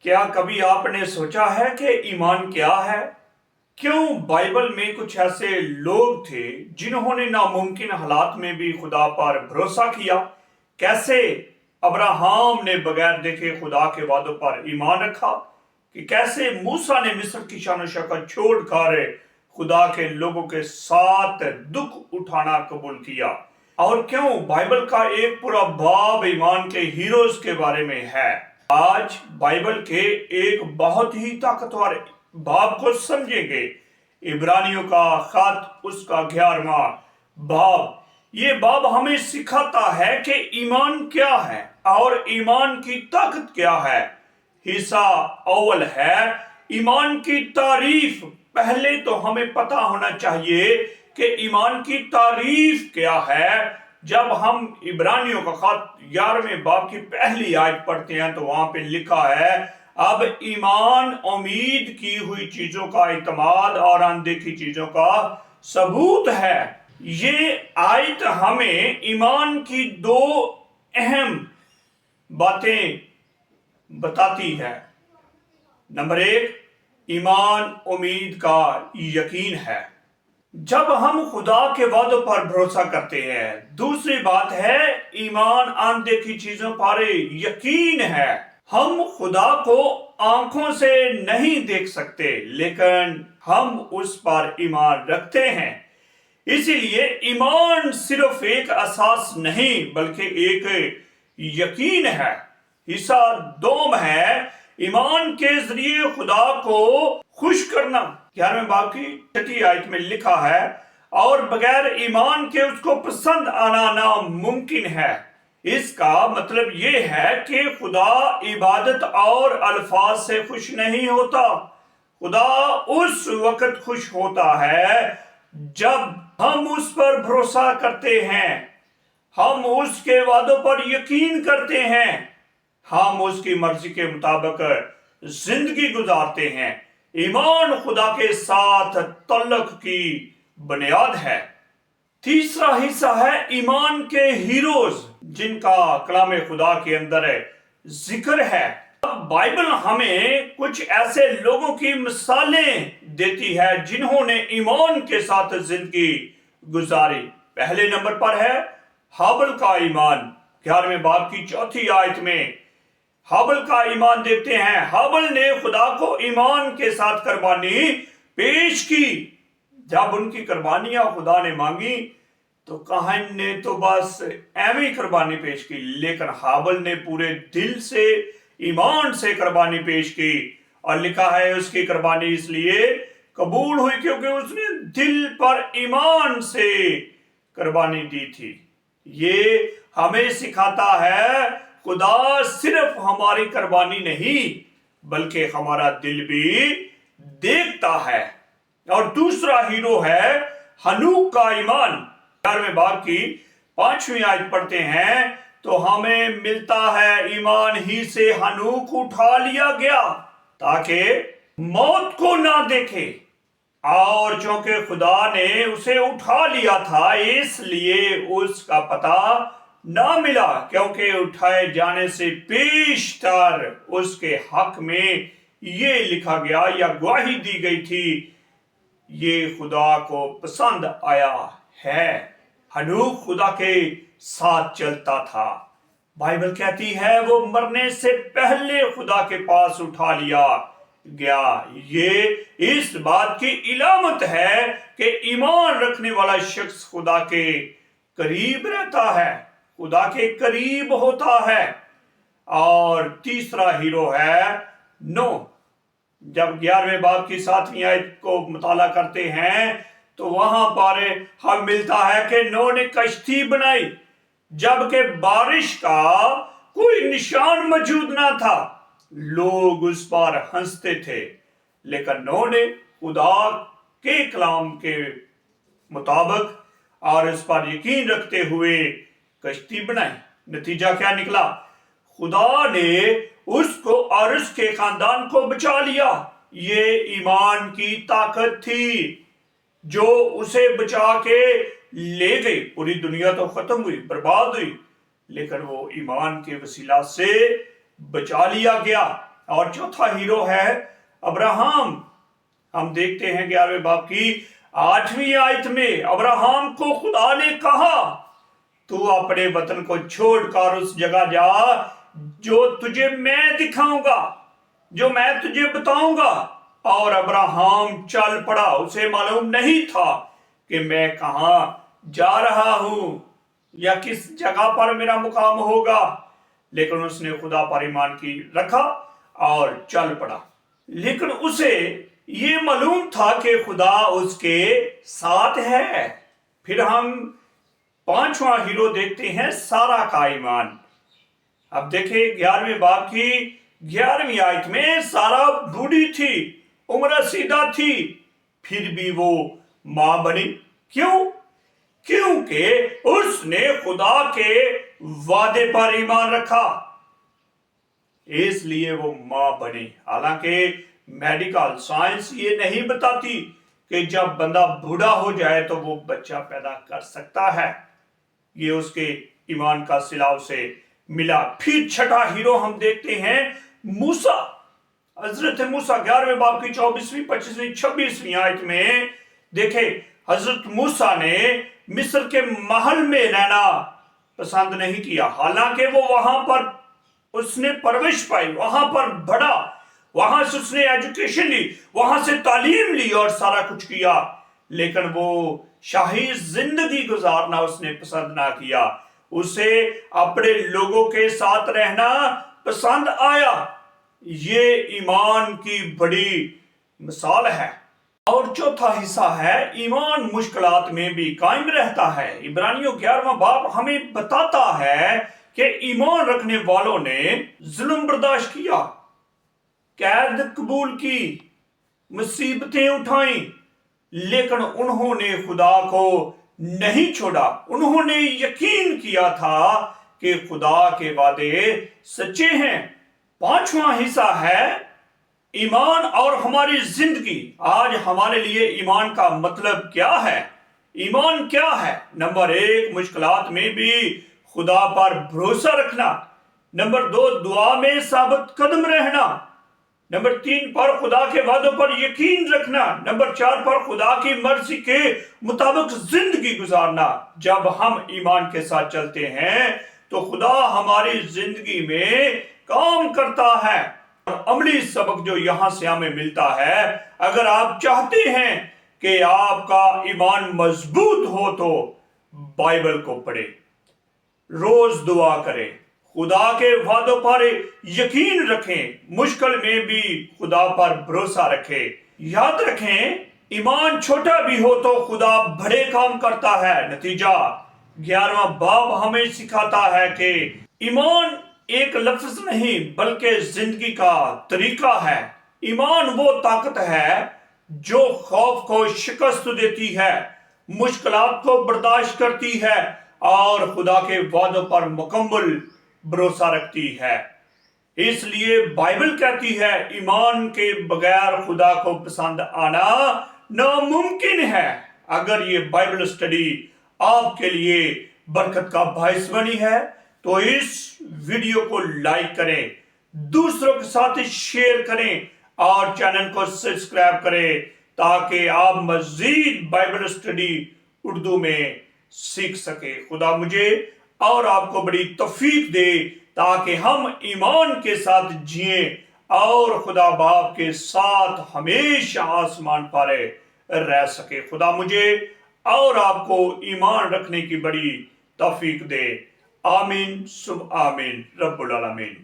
क्या कभी आपने सोचा है कि ईमान क्या है? क्यों बाइबल में कुछ ऐसे लोग थे जिन्होंने नामुमकिन हालात में भी खुदा पर भरोसा किया? कैसे अब्राहम ने बगैर देखे खुदा के वादों पर ईमान रखा, कि कैसे मूसा ने मिस्र की शान शौकत छोड़कर खुदा के लोगों के साथ दुख उठाना कबूल किया। और क्यों बाइबल का एक पूरा बाब ईमान के हीरोज के बारे में है। आज बाइबल के एक बहुत ही ताकतवर बाब को समझेंगे। इब्रानियों का खत, उसका 11वां बाब। ये बाब हमें सिखाता है कि ईमान क्या है और ईमान की ताकत क्या है। हिस्सा अव्वल है ईमान की तारीफ। पहले तो हमें पता होना चाहिए कि ईमान की तारीफ क्या है। जब हम इब्रानियों का खत 11वें बाब की पहली आयत पढ़ते हैं तो वहां पे लिखा है, अब ईमान उम्मीद की हुई चीजों का इत्मीनान और अनदेखी चीजों का सबूत है। ये आयत हमें ईमान की दो अहम बातें बताती है। नंबर 1, ईमान उम्मीद का यकीन है, जब हम खुदा के वादों पर भरोसा करते हैं। दूसरी बात है, ईमान अनदेखी चीजों पर यकीन है। हम खुदा को आंखों से नहीं देख सकते, लेकिन हम उस पर ईमान रखते हैं। इसीलिए ईमान सिर्फ एक एहसास नहीं बल्कि एक यकीन है। हिस्सा 2 है, ईमान के जरिए खुदा को खुश करना। 11वें बाब की 6ठी आयत में लिखा है, और बगैर ईमान के उसको पसंद आना नामुमकिन है। इसका मतलब ये है कि खुदा इबादत और अल्फाज से खुश नहीं होता। खुदा उस वक्त खुश होता है जब हम उस पर भरोसा करते हैं, हम उसके वादों पर यकीन करते हैं, हम उसकी मर्जी के मुताबिक जिंदगी गुजारते हैं। ईमान खुदा के साथ तल्लुक की बुनियाद है। तीसरा हिस्सा है ईमान के हीरोज, जिनका कलाम खुदा के अंदर जिक्र है। अब बाइबल हमें कुछ ऐसे लोगों की मिसालें देती है जिन्होंने ईमान के साथ जिंदगी गुजारी। पहले नंबर पर है हाबिल का ईमान। 11वें बाब की 4थी आयत में हाबिल का ईमान देखते हैं। हाबिल ने खुदा को ईमान के साथ कुर्बानी पेश की। जब उनकी कुर्बानियां खुदा ने मांगी तो काहिन ने तो बस एवं कुर्बानी पेश की, लेकिन हाबिल ने पूरे दिल से ईमान से कुर्बानी पेश की। और लिखा है उसकी कुर्बानी इसलिए कबूल हुई क्योंकि उसने दिल पर ईमान से कुर्बानी दी थी। ये हमें सिखाता है खुदा सिर्फ हमारी कुर्बानी नहीं बल्कि हमारा दिल भी देखता है। और दूसरा हीरो है हनूक का ईमान। 11वें बाब की 5वीं आयत पढ़ते हैं तो हमें मिलता है, ईमान ही से हनूक उठा लिया गया ताकि मौत को ना देखे, और चूंकि खुदा ने उसे उठा लिया था इसलिए उसका पता ना मिला, क्योंकि उठाए जाने से पेशतर उसके हक में ये लिखा गया या गवाही दी गई थी, ये खुदा को पसंद आया है। हनूक खुदा के साथ चलता था। बाइबल कहती है वो मरने से पहले खुदा के पास उठा लिया गया। ये इस बात की इलामत है कि ईमान रखने वाला शख्स खुदा के करीब रहता है, खुदा के करीब होता है। और तीसरा हीरो है नूह। जब 11वें बाब की 7वीं आयत को मुताला करते हैं तो वहां पर हम मिलता है कि नूह ने कश्ती बनाई जबकि बारिश का कोई निशान मौजूद ना था। लोग उस पर हंसते थे, लेकिन नूह ने खुदा के कलाम के मुताबिक और उस पर यकीन रखते हुए कश्ती बनाई। नतीजा क्या निकला? खुदा ने उसको और उसके खानदान को बचा लिया। ये ईमान की ताकत थी जो उसे बचा के ले गई। पूरी दुनिया तो खत्म हुई, बर्बाद हुई, लेकिन वो ईमान के वसीला से बचा लिया गया। और चौथा हीरो है अब्राहम। हम देखते हैं 11वें बाब की 8वीं आयत में अब्राहम को खुदा ने कहा, तू अपने वतन को छोड़कर उस जगह जा जो तुझे मैं दिखाऊंगा, जो मैं तुझे बताऊंगा। और अब्राहम चल पड़ा। उसे मालूम नहीं था कि मैं कहां जा रहा हूं या किस जगह पर मेरा मुकाम होगा, लेकिन उसने खुदा पर ईमान की रखा और चल पड़ा। लेकिन उसे ये मालूम था कि खुदा उसके साथ है। फिर हम 5वां हीरो देखते हैं, सारा का ईमान। अब देखिए 11वें बाब की 11वीं आयत में सारा बूढ़ी थी, उम्र रसीदा थी, फिर भी वो मां बनी। क्यों? क्योंकि उसने खुदा के वादे पर ईमान रखा, इसलिए वो मां बनी। हालांकि मेडिकल साइंस ये नहीं बताती कि जब बंदा बूढ़ा हो जाए तो वो बच्चा पैदा कर सकता है। ये उसके ईमान का सिला उसे मिला। फिर छठा हीरो हम देखते हैं, मूसा। हजरत मूसा 11वें बाब की 24वीं 25वीं 26वीं आयत में देखे, हजरत मूसा ने मिस्र के महल में रहना पसंद नहीं किया। हालांकि वो वहां पर उसने परवरिश पाई, वहां पर बढ़ा, वहां से उसने एजुकेशन ली, वहां से तालीम ली और सारा कुछ किया, लेकिन वो शाही जिंदगी गुजारना उसने पसंद ना किया। उसे अपने लोगों के साथ रहना पसंद आया। ये ईमान की बड़ी मिसाल है। और चौथा हिस्सा है, ईमान मुश्किलात में भी कायम रहता है। इब्रानियों 11वां बाब हमें बताता है कि ईमान रखने वालों ने जुल्म बर्दाश्त किया, कैद कबूल की, मुसीबतें उठाई, लेकिन उन्होंने खुदा को नहीं छोड़ा। उन्होंने यकीन किया था कि खुदा के वादे सच्चे हैं। 5वां हिस्सा है ईमान और हमारी जिंदगी। आज हमारे लिए ईमान का मतलब क्या है? ईमान क्या है? नंबर 1, मुश्किलात में भी खुदा पर भरोसा रखना। नंबर 2, दुआ में साबित कदम रहना। नंबर 3 पर खुदा के वादों पर यकीन रखना। नंबर 4 पर खुदा की मर्जी के मुताबिक जिंदगी गुजारना। जब हम ईमान के साथ चलते हैं तो खुदा हमारी जिंदगी में काम करता है। और अमली सबक जो यहां से हमें मिलता है, अगर आप चाहते हैं कि आपका ईमान मजबूत हो तो बाइबल को पढ़े, रोज दुआ करें, खुदा के वादों पर यकीन रखें, मुश्किल में भी खुदा पर भरोसा रखें। याद रखें, ईमान छोटा भी हो तो खुदा बड़े काम करता है। नतीजा 11वां बाब हमें सिखाता है कि ईमान एक लफ्ज नहीं बल्कि जिंदगी का तरीका है। ईमान वो ताकत है जो खौफ को शिकस्त देती है, मुश्किलात को बर्दाश्त करती है और खुदा के वादों पर मुकम्मल भरोसा रखती है। इसलिए बाइबल कहती है, ईमान के बगैर खुदा को पसंद आना नामुमकिन है। अगर ये बाइबल स्टडी आपके लिए बरकत का बायस बनी है तो इस वीडियो को लाइक करें, दूसरों के साथ शेयर करें और चैनल को सब्सक्राइब करें ताकि आप मजीद बाइबल स्टडी उर्दू में सीख सके। खुदा मुझे और आपको बड़ी तौफीक दे ताकि हम ईमान के साथ जिए और खुदा बाप के साथ हमेशा आसमान पर रह सके। खुदा मुझे और आपको ईमान रखने की बड़ी तौफीक दे। आमीन सुब आमीन रब्बुल आलमीन।